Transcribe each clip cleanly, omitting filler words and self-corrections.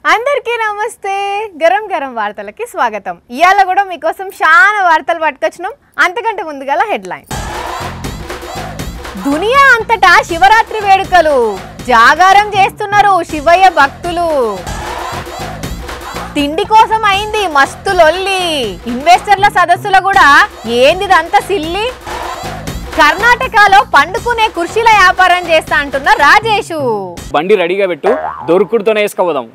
అందరికీ నమస్తే గరం గరం వార్తలకి స్వాగతం ఇయాల కూడా మీకోసం చాలా వార్తలు పట్టుకొచ్చినాం అంతకంటే ముందుగాల హెడ్లైన్ దునియా అంతటా శివరాత్రి వేడుకలు జాగారం చేస్తున్నారు శివయ్య భక్తులు తిండి కోసం అయింది మస్తు లొల్లి ఇన్వెస్టర్ల సదస్సులో కూడా ఏందిదంతా సిల్లి కర్ణాటకలో పండుకునే కుర్చీల వ్యాపారం చేస్తా అంటున్న రాజేషు బండి రెడీగా పెట్టు దొరుకుడుతోనే వేసుకోదాం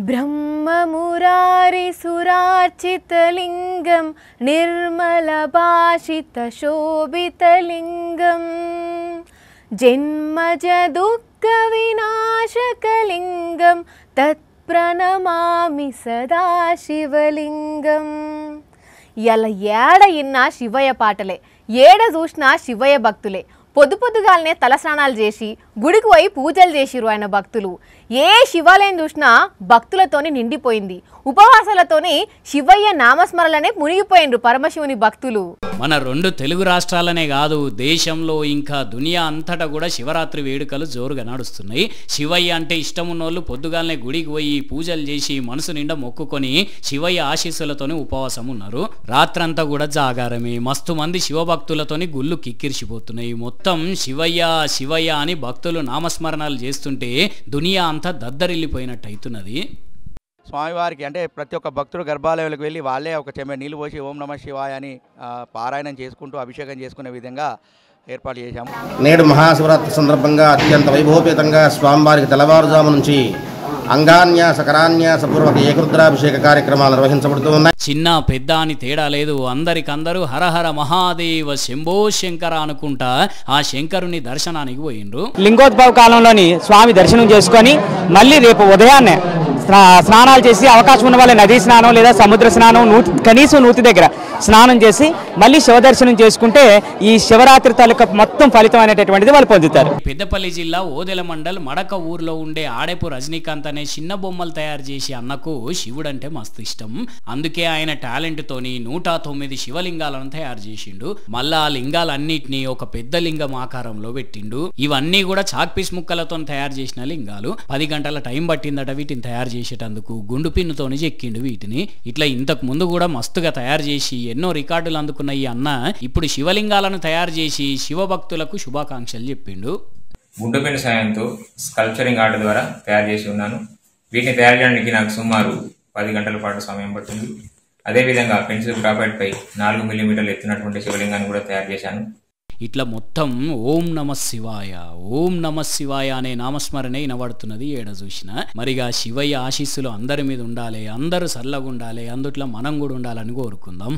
బ్రహ్మమురారి సురార్చితలింగం నిర్మల భాషిత శోభితలింగం జన్మజ దుఃఖ వినాశకలింగం తత్ప్రణమామి సదా శివలింగం ఇలా ఏడ ఇన్నా శివయ్య పాటలే ఏడ చూసినా శివయ్య భక్తులే పొద్దుగాలనే తలస్నానాలు చేసి గుడికి పోయి పూజలు చేసిరు ఆయన భక్తులు ఏ శివాలయం చూసినా భక్తులతోని నిండిపోయింది ఉపవాసాలతోని శివయ్య నామస్మరణలనే మునిగిపోయిండ్రు పరమశివుని భక్తులు మన రెండు తెలుగు రాష్ట్రాలనే కాదు దేశంలో ఇంకా దునియా అంతటా కూడా శివరాత్రి వేడుకలు జోరుగా నడుస్తున్నాయి శివయ్య అంటే ఇష్టం ఉన్నోళ్ళు పొద్దుగాలనే గుడికి పోయి పూజలు చేసి మనసు నిండా మొక్కుకొని శివయ్య ఆశీస్సులతోని ఉపవాసం ఉన్నారు రాత్రంతా కూడా జాగారమే మస్తు మంది శివభక్తులతోని గుళ్ళు కిక్కిరిసిపోతున్నాయి మొత్తం శివయ్య శివయ్య అని భక్తులు నామస్మరణలు చేస్తుంటే దునియా అంతా దద్దరిల్లిపోయినట్టు అవుతున్నది స్వామివారికి అంటే ప్రతి ఒక్క భక్తుడు గర్భాలయంలోకి వెళ్ళి వాళ్ళే ఒక చెంబె నీళ్ళు పోసి ఓం నమః శివాయ అని పారాయణం చేసుకుంటూ అభిషేకం చేసుకునే విధంగా ఏర్పాటు చేశాము. నేడు మహాశివరాత్రి సందర్భంగా అత్యంత వైభవపేతంగా స్వామివారికి తెల్లవారుజాము నుంచి అంగాన్యాస కరాన్యాస పూర్వక ఏకరుద్రాభిషేక కార్యక్రమాలు నిర్వహించబడుతూ ఉన్నాయి. చిన్న పెద్ద అని తేడా లేదు అందరికందరూ హరహర మహాదేవ శంభో శంకర అనుకుంటా ఆ శంకరుని దర్శనానికి పోయిండ్రు. లింగోద్భవ కాలంలోని స్వామి దర్శనం చేసుకొని మళ్ళీ రేపు ఉదయాన్నే స్నానాలు చేసి అవకాశం ఉన్న వాళ్ళ నదీ స్నానం లేదా సముద్ర స్నానం కనీసం నూతి దగ్గర స్నానం చేసి మళ్ళీ శివ దర్శనం చేసుకుంటే ఈ శివరాత్రి తాలూకా మొత్తం ఫలితం అనేటటువంటిది వాళ్ళు పొందుతారు. పెద్దపల్లి జిల్లా ఓదెల మండల్ మడక ఊర్లో ఉండే ఆడేపు రజనీకాంత్ అనే చిన్న బొమ్మలు తయారు చేసి అన్నకు శివుడు అంటే మస్తు ఇష్టం అందుకే ఆయన టాలెంట్ తోని 109 శివలింగాలను తయారు చేసిండు మళ్ళా ఆ లింగాలన్నిటినీ ఒక పెద్ద లింగం ఆకారంలో పెట్టిండు ఇవన్నీ కూడా చాక్ పీస్ ముక్కలతో తయారు చేసిన లింగాలు 10 గంటల టైం పట్టిందట వీటిని తయారు చేసేటందుకు గుండు పిన్నుతోని చెక్కిండు వీటిని ఇట్లా ఇంతకు ముందు కూడా మస్తుగా తయారు చేసి ఎన్నో రికార్డులు అందుకున్న ఈ అన్న ఇప్పుడు శివలింగాలను తయారు చేసి శివభక్తులకు శుభాకాంక్షలు చెప్పిండు. గుండు పిన్ సాయంతో స్కల్ప్చరింగ్ ఆర్ట్ ద్వారా తయారు చేసి ఉన్నాను వీటిని తయారు చేయడానికి నాకు సుమారు 10 గంటల పాటు సమయం పడుతుంది అదేవిధంగా పెన్సిల్ గ్రాఫైట్ పై 4 మిల్లీమీటర్లు ఎత్తున్నటువంటి శివలింగాన్ని కూడా తయారు చేశాను. ఇట్లా మొత్తం ఓం నమ శివాయ అనే నామస్మరణే వినబడుతున్నది ఏడ చూసిన మరిగా శివయ్య ఆశీస్సులు అందరి మీద ఉండాలి అందరూ సల్లగా ఉండాలి అందుట్లో మనం కూడా ఉండాలని కోరుకుందాం.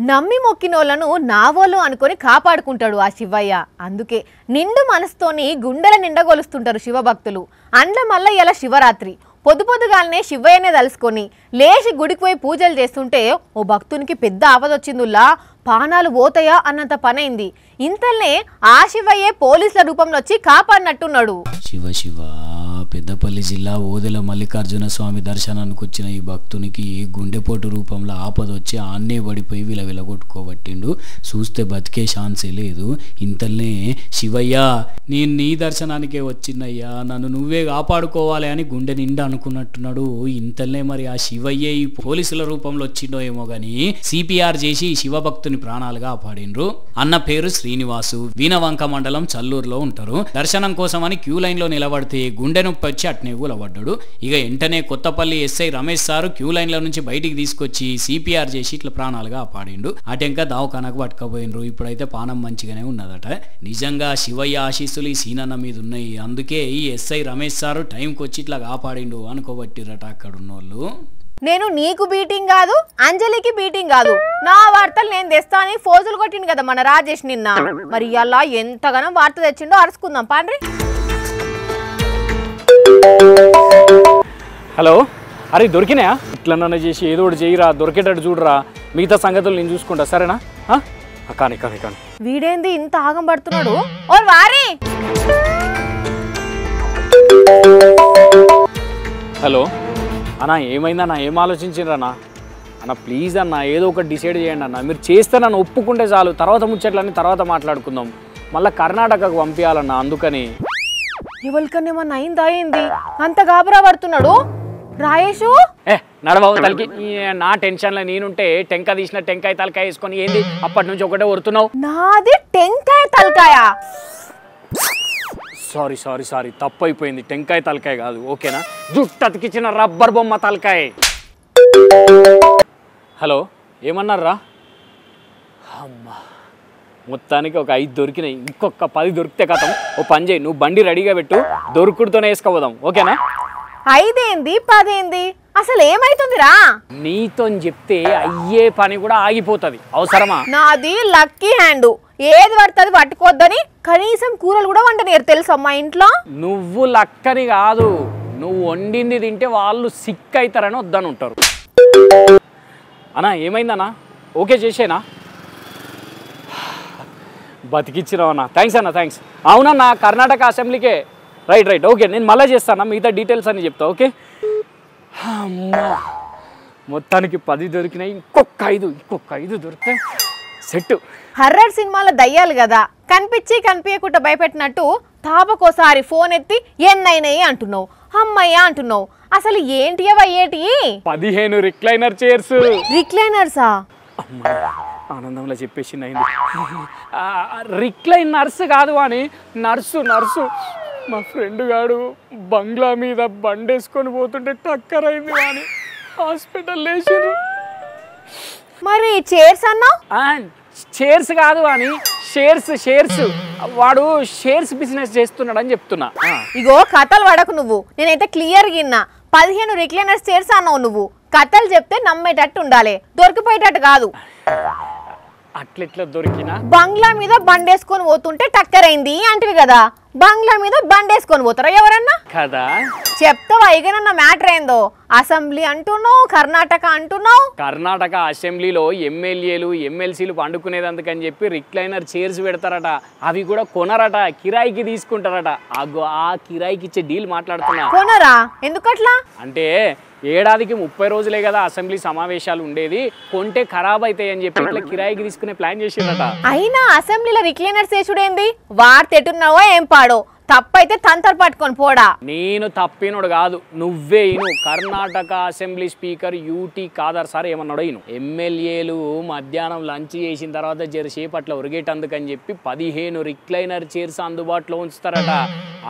నమ్మి మొక్కినోళ్లను నావోలు అనుకొని కాపాడుకుంటాడు ఆ శివయ్య అందుకే నిండు మనసుతోని గుండెల నిండగొలుస్తుంటారు శివభక్తులు అండ్ల మల్ల ఇలా శివరాత్రి పొద్దుగాలనే శివయ్యనే తలుసుకొని లేచి గుడికి పోయి పూజలు చేస్తుంటే ఓ భక్తునికి పెద్ద ఆపదొచ్చిందుల్లా పానాలు పోతాయా అన్నంత పనైంది ఇంతల్నే ఆ శివయ్యే పోలీసుల రూపంలో వచ్చి కాపాడినట్టున్నాడు. శివ శివ పెద్దపల్లి జిల్లా ఓదెల మల్లికార్జున స్వామి దర్శనానికి వచ్చిన ఈ భక్తునికి గుండెపోటు రూపంలో ఆపదొచ్చి ఆన్నే పడిపోయి విలవిలగొట్టుకోబట్టిండు చూస్తే బతికే ఛాన్సే లేదు ఇంతల్నే శివయ్య నేను నీ దర్శనానికే వచ్చినయ్యా నన్ను నువ్వే కాపాడుకోవాలి అని గుండె నిండా అనుకున్నట్టున్నాడు ఇంతల్నే మరి ఆ శివయ్యే ఈ పోలీసుల రూపంలో వచ్చిండో ఏమో గాని సిపిఆర్ చేసి శివభక్తుని ప్రాణాలు కాపాడిండ్రు. అన్న పేరు శ్రీనివాసు వీణవంక మండలం చల్లూరులో ఉంటారు దర్శనం కోసం అని క్యూ లైన్ లో నిలబడితే గుండె నొప్పి వచ్చి అట్నే కూలబడ్డాడు ఇక వెంటనే Kothapalli SI Ramesh sir queue line లో నుంచి బయటికి తీసుకొచ్చి సిపిఆర్ చేసి ఇట్లా ప్రాణాలు కాపాడిండు అటెంక దవాఖానకు పట్టుకపోయినరు ఇప్పుడైతే పానం మంచిగానే ఉన్నదట నిజంగా శివయ్య ఆశీస్సులు ఈ సీనన్న మీద ఉన్నాయి అందుకే ఈ ఎస్ఐ రమేష్ సారు టైంకి వచ్చి ఇట్లా కాపాడిండు అనుకోబట్టిరట అక్కడ ఉన్నోళ్ళు. నేను నీకు బీటింగ్ కాదు అంజలికి బీటింగ్ కాదు నా వార్తలు నేను తెస్తా అని ఫోజులు కొట్టిండు కదా మన రాజేష్ నిన్న మరి ఇలా ఎంతగానో వార్త తెచ్చిండో అరుచుకుందాం పాండ్రి. హలో అరే దొరికినాయా ఇట్లన్నా చేసి ఏదో ఒకటి చేయరా దొరికేటట్టు చూడరా మిగతా సంగతులు నేను చూసుకుంటా సరేనా కానీ కానీ కానీ వీడేంది ఇంత ఆగం పడుతున్నాడు ఓ వారి. హలో అన్నా ఏమైందన్నా ఏం ఆలోచించిండ్రన్నా అన్న ప్లీజ్ అన్న ఏదో ఒకటి డిసైడ్ చేయండి అన్న మీరు చేస్తే నన్ను ఒప్పుకుంటే చాలు తర్వాత ముచ్చట్లన్నీ తర్వాత మాట్లాడుకుందాం మళ్ళీ కర్ణాటకకు పంపించాలన్న అందుకని ఎవరికన్నా ఏమన్నా అయింది అంత గాబరా పడుతున్నాడు రాయేషు. నడబాబు తలకి నా టెన్షన్లో నేనుంటే టెంకాయ తీసిన టెంకాయ తలకాయ వేసుకొని ఏంది అప్పటి నుంచి ఒకటే వరుతున్నావు. నాది టెంకాయ తలకాయ. సారీ సారీ సారీ తప్పు అయిపోయింది. టెంకాయ తలకాయ కాదు ఓకేనా, జుట్టు అతికిచ్చిన రబ్బర్ బొమ్మ తలకాయ. హలో ఏమన్నారా? అమ్మా మొత్తానికి ఒక 5 దొరికినాయి, ఇంకొక 10 దొరికితే కథం. ఓ పని చేయి, నువ్వు బండి రెడీగా పెట్టు, దొరుకుడుతోనే వేసుకోపోదాం ఓకేనా. 5 ఏంది 10 ఏంది అసలు ఏమైతుందిరా? నీతో చెప్తే అయ్యే పని కూడా ఆగిపోతుంది, అవసరమా? నాది లక్కీ హ్యాండ్, ఏది పడుతుంది పట్టుకోద్దని కనీసం కూరలు కూడా వండనియరు తెలుసా మా ఇంట్లో. నువ్వు లక్కని కాదు, నువ్వు వండింది తింటే వాళ్ళు సిక్ అవుతారని వద్దని ఉంటారు. అన్నా ఏమైందన్నా? ఓకే చేసేనా? బతికిచ్చినావు అన్న, థ్యాంక్స్ అన్న థ్యాంక్స్. అవునన్నా కర్ణాటక అసెంబ్లీకే. రైట్ ఓకే, నేను మళ్ళీ చేస్తాను, మిగతా డీటెయిల్స్ అని చెప్తా ఓకే. అమ్మా మొత్తానికి 10 దొరికినాయి, ఇంకొక 5 దొరికితే సెట్. హర్రర్ సినిమాలో దయ్యాలు కదా, కనిపించకుండా భయపెట్టినట్టు తాపకోసారి ఫోన్ ఎత్తి ఎన్నైనాయి అంటున్నావు, అమ్మయ్య అంటున్నావు. అసలు ఏంటి అయ్యేటి? 15 రిక్లైనర్ చైర్స్. రిక్లైనర్సా? అమ్మా ఆనందంలో చెప్పేసి అయింది. రిక్లైనర్స్ కాదు అని నర్సు మా ఫ్రెండ్ గాడు బంగ్లా మీద బండేసుకొని పోతుంటే టక్కర్ అయింది అని హాస్పిటల్ లేచిరు. మరి చైర్స్ అన్నా? చైర్స్ కాదు అని షేర్స్ వాడు షేర్స్ బిజినెస్ చేస్తున్నాడు అని చెప్తున్నా. ఇగో కథలు పడకు నువ్వు, నేనైతే క్లియర్ గిన్నా. 15 రిక్లైనర్స్ చైర్స్ అన్నావు నువ్వు. కథలు చెప్తే నమ్మేటట్టు ఉండాలి, దొరికిపోయేటట్టు కాదు. అట్లెట్లా దొరికినా? బంగ్లా మీద బండేసుకొని పోతుంటే టక్కర్ అయింది అంటివి కదా, బంగ్లా మీద బండేసుకొని పోతారా ఎవరన్నా కదా? చెప్తావా ఇగనన్న మ్యాటర్ ఏందో? అసెంబ్లీ అంటున్నావు, కర్ణాటక అంటున్నావు. కర్ణాటక అసెంబ్లీలో ఎమ్మెల్యేలు ఎమ్మెల్సీలు పండుకునేదందుకని చెప్పి రిక్లైనర్ చైర్స్ పెడతారట, అవి కూడా కొనరట, కిరాయికి తీసుకుంటారట. ఆ కిరాయికి ఇచ్చే డీల్ మాట్లాడుతున్నా. కొనరా? ఎందుకట్లా? అంటే ఏడాదికి 30 రోజులే కదా అసెంబ్లీ సమావేశాలు ఉండేది, కొంటే ఖరాబ్ అవుతాయి అని చెప్పి ఇట్లా కిరాయికి తీసుకునే ప్లాన్ చేసిరట. అయినా అసెంబ్లీలో రిక్లైనర్స్ వేసుడేంది? వార్తెట్టున్నావో ఏం పాడో, తప్పైతే తంతర్ పట్టుకొని పోడా. నేను తప్పినోడు కాదు, నువ్వే ఇను. Karnataka assembly speaker UT Khader sir ఏమన్నాడో ఇను. ఎమ్మెల్యేలు మధ్యాహ్నం లంచ్ చేసిన తర్వాత జరసేపు అట్లా ఉరిగేటందుకని చెప్పి 15 రిక్లైనర్ చైర్స్ అందుబాటులో ఉంచుతారట.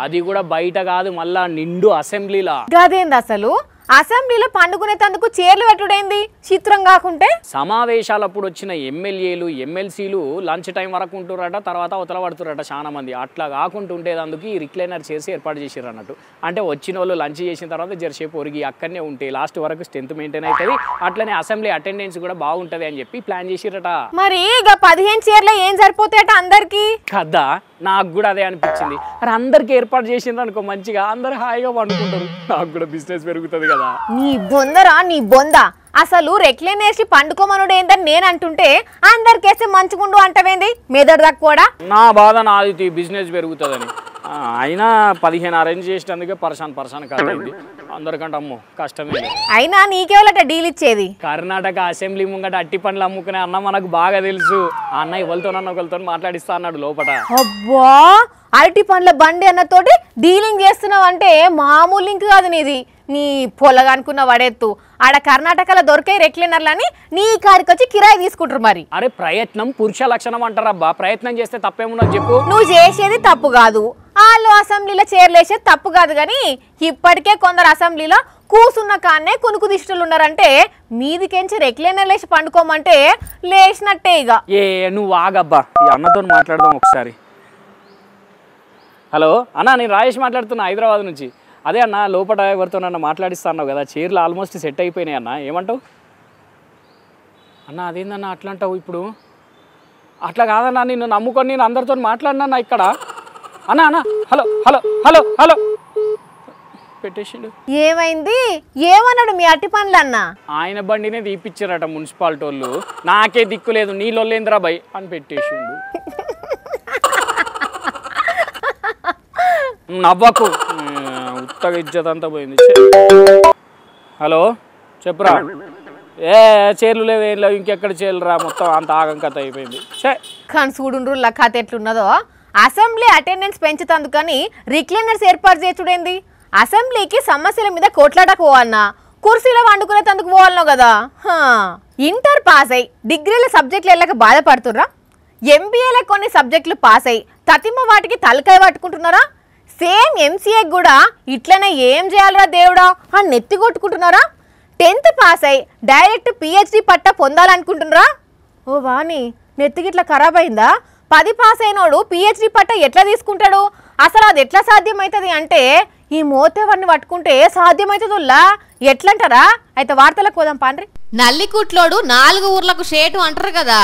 అది కూడా బయట కాదు, మళ్ళా నిండు అసెంబ్లీలా. గదేంది అసలు? అసెంబ్లీలో పండుకునేందుకు చైర్లు పెట్టుడేంది చిత్రం కాకుంటే? సమావేశాలప్పుడు వచ్చిన ఎమ్మెల్యేలు ఎమ్మెల్సీలు లంచ్ టైం వరకు ఉంటురట, తర్వాత అవతల పడుతురట చాలా మంది. అట్లా కాకుండా ఉండేదందుకు ఈ రిక్లైనర్ చైర్స్ ఏర్పాటు చేసిర్రు అన్నట్టు. అంటే వచ్చిన వాళ్ళు లంచ్ చేసిన తర్వాత జరసేపు ఒరిగి అక్కడనే ఉంటే లాస్ట్ వరకు స్ట్రెంత్ మెయింటైన్ అవుతుంది, అట్లనే అసెంబ్లీ అటెండెన్స్ కూడా బాగుంటది అని చెప్పి ప్లాన్ చేసిరట. మరి ఇక 15 చైర్లు ఏం సరిపోతాయట అందరికి కదా? నాకు కూడా అదే అనిపించింది. అరే అందరికి ఏర్పాటు చేసిండ్రు అనుకో మంచిగా, అందరు హాయిగా పండుకుంటారు, నాకు కూడా బిజినెస్ పెరుగుతుంది కదా. నీ బొందరా నీ బొంద. అసలు రెక్లైనేసి పండుకోమనుడు ఏందని నేను అంటుంటే అందరికేస్తే మంచిగుండు అంటవేంది? మెదడు తక్కువడా? నా బాధ నాది, బిజినెస్ పెరుగుతుందని. అయినా 15 అరేంజ్ చేసినందుకే పర్సన్ కట్టయింది, అందరికంటే అమ్మో కష్టమే. అయినా నీకేవాళ్ళట డీల్ ఇచ్చేది? కర్ణాటక అసెంబ్లీ ముంగట అట్టి పండ్లు అమ్ముకునే అన్న మనకు బాగా తెలుసు. ఆ అన్న ఎవరితోనన్నా ఒకరితో మాట్లాడిస్తా అన్నాడు లోపల. అబ్బా, అరటి పండ్ల బండి అన్నతోటి డీలింగ్ చేస్తున్నావు అంటే మామూలు లింక్ కాదు నీది. నీ పొలగనుకున్న వడెత్తు. ఆడ కర్ణాటకలో దొరికే రెక్లైనర్లని నీ కాడికి వచ్చి కిరాయి తీసుకుంటారు. మరి అరే ప్రయత్నం పురుష లక్షణం అంటారబ్బా, ప్రయత్నం చేస్తే తప్పేమున్నది చెప్పు. నువ్వు చేసేది తప్పు కాదు, వాళ్ళు అసెంబ్లీలో చేర్లేసేది తప్పు కాదు. కానీ ఇప్పటికే కొందరు అసెంబ్లీలో కూసున్న కాన్నే కునుకు దిష్టులు ఉన్నారంటే మీదికెంచి రెక్లైనర్ లేచి పండుకోమంటే లేచినట్టే. ఇక నువ్వు ఆగబ్బా, ఈ అన్నతో మాట్లాడదాం ఒకసారి. హలో అన్న, నేను రాజేష్ మాట్లాడుతున్నా హైదరాబాద్ నుంచి. అదే అన్న లోపల ఎవరితో నన్ను మాట్లాడిస్తా అన్నావు కదా, చైర్లు ఆల్మోస్ట్ సెట్ అయిపోయినాయి అన్న, ఏమంటావు అన్న? అదేందన్న అట్లా అంటావు ఇప్పుడు? అట్లా కాదన్నా, నిన్ను నమ్ముకొని నేను అందరితో మాట్లాడినా ఇక్కడ. అన్న అన్న హలో హలో హలో హలో పెట్టేసిండు. ఏమైంది? ఏమన్నాడు మీ అట్టి పండ్లు అన్న? ఆయన బండినే తీపిచ్చారట మున్సిపాలిటీ వాళ్ళు, నాకే దిక్కు లేదు నీళ్ళొల్లేంద్రా బై అని పెట్టేసిండు. నవ్వకు, ఉత్తగా ఇజ్జత్ అంతా పోయింది. హలో చెప్పురా. చీరలు లేవు ఏం లేవు, ఇంకెక్కడ చీరలు రా, మొత్తం అంత ఆగం కథ అయిపోయింది. కానీ చూడుండ్రు కథ ఎట్లున్నదో. అసెంబ్లీ అటెండెన్స్ పెంచుతందుకని రిక్లైనర్స్ ఏర్పాటు చేసుడేంది? అసెంబ్లీకి సమస్యల మీద కోట్లాటకు పోవాలన్నా కుర్చీలో వండుకునే తందుకు పోవాలనో కదా. ఇంటర్ పాస్ అయ్యి డిగ్రీల సబ్జెక్టులు వెళ్ళక బాధపడుతుర్రా? ఎంబీఏలో కొన్ని సబ్జెక్టులు పాస్ అయ్యి తతిమ్మ వాటికి తలకాయ పట్టుకుంటున్నారా? సేమ్ ఎంసీఏ కూడా ఇట్లనే ఏం చేయాలరా దేవుడా అని నెత్తి కొట్టుకుంటున్నారా? 10th పాస్ అయ్యి డైరెక్ట్ పిహెచ్డి పట్ట పొందాలనుకుంటున్నారా? ఓ వాణి నెత్తికి ఇట్లా ఖరాబ్ అయిందా? 10 పాస్ అయినోడు పిహెచ్డి పట్ట ఎట్లా తీసుకుంటాడు? అసలు అది ఎట్లా సాధ్యమవుతుంది అంటే ఈ మోతేవారిని పట్టుకుంటే సాధ్యమవుతుందిలా ఎట్లంటారా? అయితే వార్తలకు పోదాం పాండ్రి. నల్లికుట్లోడు 4 ఊర్లకు షేటు అంటారు కదా,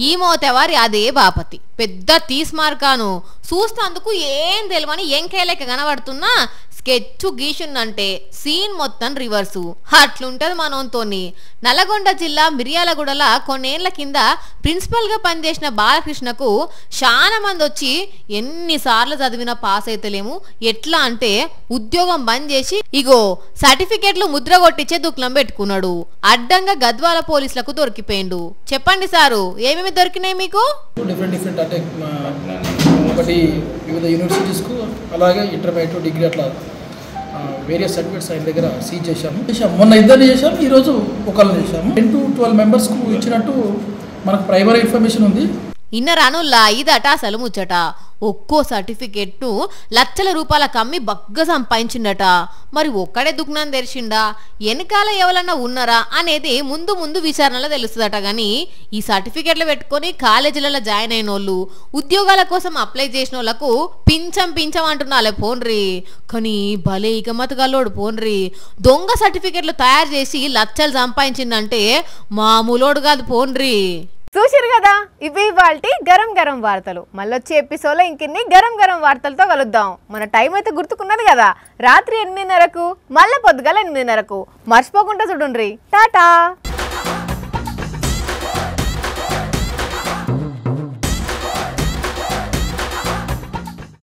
ఈ మోతేవారి అదే బాపతి. పెద్ద తీస్మార్కాను చూస్తందుకు ఏం తెలియని ఎంకేలెక్క కనబడుతున్నా స్కెచ్ గీషున్నంటే సీన్ మొత్తం రివర్సు. అట్లుంటది మనోంతోని. నల్గొండ జిల్లా మిర్యాలగూడల కొన్నేళ్ల కింద ప్రిన్సిపల్ గా పనిచేసిన బాలకృష్ణకు చాలా మంది వచ్చి ఎన్నిసార్లు చదివినా పాస్ అయితలేము, ఎట్లా అంటే ఉద్యోగం బంద్ చేసి ఇగో సర్టిఫికెట్లు ముద్ర కొట్టించే దుఃఖం పెట్టుకున్నాడు. అడ్డంగా గద్వాల పోలీసులకు దొరికిపోయిండు. చెప్పండి సారు, ఏమేమి దొరికినాయి మీకు? డిఫరెంట్ అంటే ఒకటి వివిధ యూనివర్సిటీస్కు అలాగే ఇంటర్మీడియట్ డిగ్రీ అట్లా వేరియస్ సర్టిఫికేట్స్ ఆయన దగ్గర సీజ్ చేశాము. మొన్న 2 చేశాము, ఈరోజు ఒకళ్ళని చేశాము. 10 to 12 మెంబర్స్కు ఇచ్చినట్టు మనకు ప్రైమరీ ఇన్ఫర్మేషన్ ఉంది. ఇన్నరానుల్లా ఇదట అసలు ముచ్చట. ఒక్కో సర్టిఫికెట్ను లక్షల రూపాయల కమ్మి బగ్గ సంపాదించిండట. మరి ఒక్కడే దుఃఖం తెరిచిండా, వెనకాల ఎవరన్నా ఉన్నారా అనేది ముందు ముందు విచారణలో తెలుస్తుందట. కానీ ఈ సర్టిఫికెట్లు పెట్టుకొని కాలేజీలలో జాయిన్ అయిన వాళ్ళు, ఉద్యోగాల కోసం అప్లై చేసిన వాళ్ళకు పించం అంటున్నాలే పోన్రి. కానీ భలే ఇక మతగాల్లోడు పోన్రి. దొంగ సర్టిఫికెట్లు తయారు చేసి లక్షలు సంపాదించిందంటే మామూలోడు కాదు పోన్రి. చూసిరు కదా, ఇవి ఇవాల్టి గరం గరం వార్తలు. మళ్ళొచ్చే ఎపిసోడ్లో ఇంకెన్ని గరం గరం వార్తలతో కలుద్దాం. మన టైం అయితే గుర్తుకున్నది కదా, రాత్రి 8:30కు మళ్ళీ పొద్దుగాల 8:30కు. మర్చిపోకుండా చూడండి. టాటా.